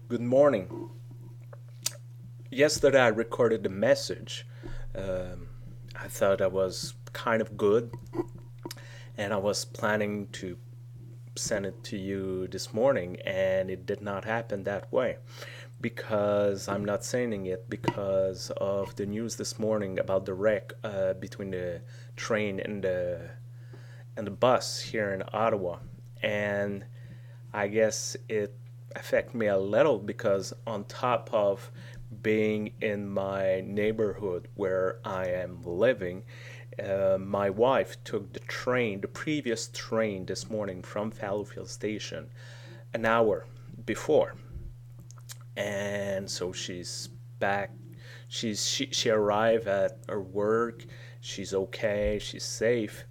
Good morning. Yesterday I recorded a message. I thought I was kind of good, and I was planning to send it to you this morning, and it did not happen that way because I'm not sending it because of the news this morning about the wreck between the train and the bus here in Ottawa. And I guess it affect me a little because on top of being in my neighborhood where I am living, my wife took the previous train this morning from Fallowfield Station an hour before, and so she's back. She arrived at her work. She's okay. She's safe,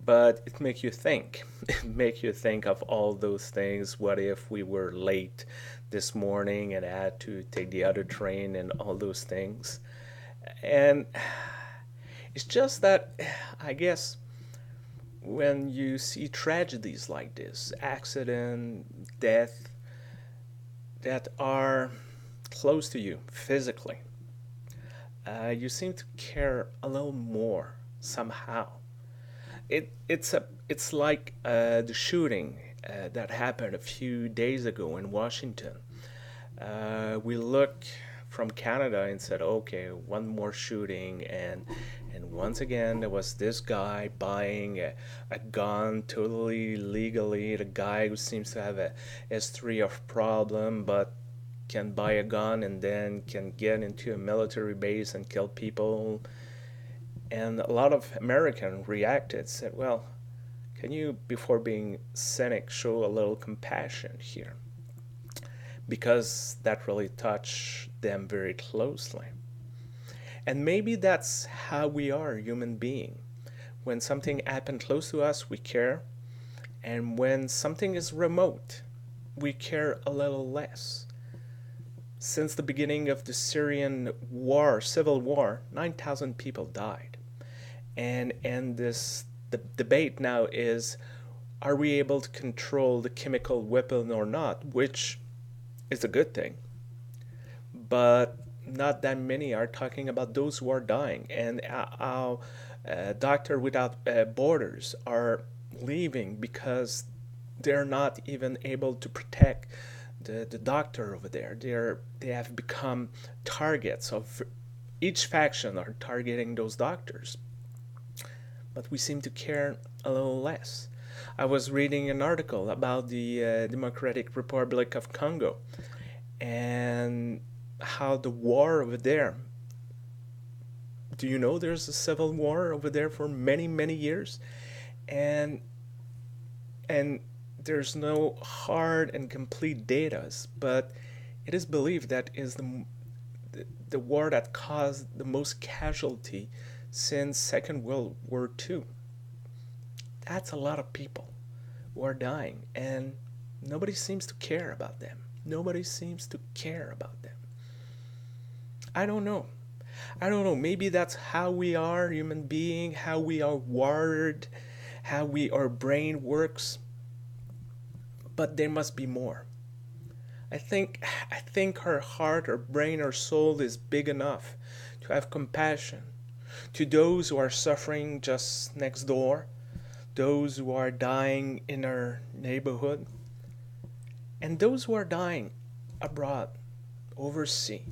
but it makes you think. It makes you think of all those things. What if we were late this morning and had to take the other train and all those things? And it's just that I guess when you see tragedies like this, accident, death, that are close to you physically, you seem to care a little more somehow. It's like the shooting that happened a few days ago in Washington. We look from Canada and said, okay, one more shooting, and once again there was this guy buying a gun totally legally. The guy who seems to have a history of problem, but can buy a gun and then can get into a military base and kill people. And a lot of Americans reacted, said, well, can you, before being cynic, show a little compassion here? Because that really touched them very closely. And maybe that's how we are, human being. When something happened close to us, we care. And when something is remote, we care a little less. Since the beginning of the Syrian war, civil war, 9,000 people died. And this the debate now is, are we able to control the chemical weapon or not, which is a good thing. But not that many are talking about those who are dying, and our Doctor Without Borders are leaving because they're not even able to protect the doctor over there. They have become targets of each faction are targeting those doctors, but we seem to care a little less. I was reading an article about the Democratic Republic of Congo and how the war over there. Do you know there's a civil war over there for many, many years? And and there's no hard and complete data, but it is believed that is the war that caused the most casualty since Second World War II. That's a lot of people who are dying, and nobody seems to care about them. Nobody seems to care about them. I don't know. I don't know. Maybe that's how we are, human being, how we are wired, how our brain works. But there must be more. I think our heart, our brain, our soul is big enough to have compassion to those who are suffering just next door, those who are dying in our neighborhood, and those who are dying abroad, overseas,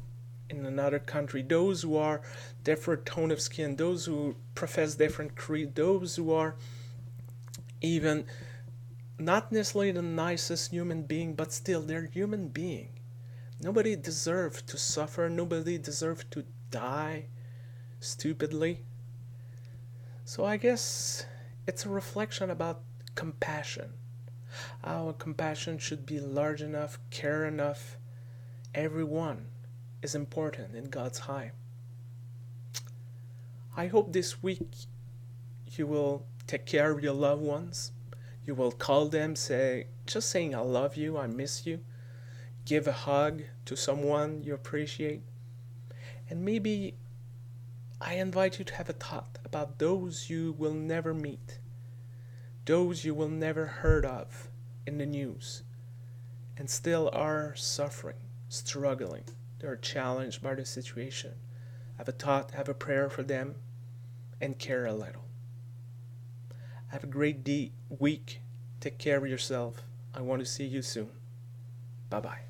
in another country, those who are different tone of skin, those who profess different creed, those who are even not necessarily the nicest human being, but still they're human being. Nobody deserves to suffer. Nobody deserves to die stupidly. So I guess it's a reflection about compassion. Our compassion should be large enough, care enough. Everyone is important in God's eye. I hope this week you will take care of your loved ones. You will call them, just saying I love you, I miss you. Give a hug to someone you appreciate. And maybe I invite you to have a thought about those you will never meet, those you will never heard of in the news, and still are suffering. struggling, they're challenged by the situation. Have a thought, have a prayer for them, and care a little. Have a great week. Take care of yourself. I want to see you soon. Bye bye.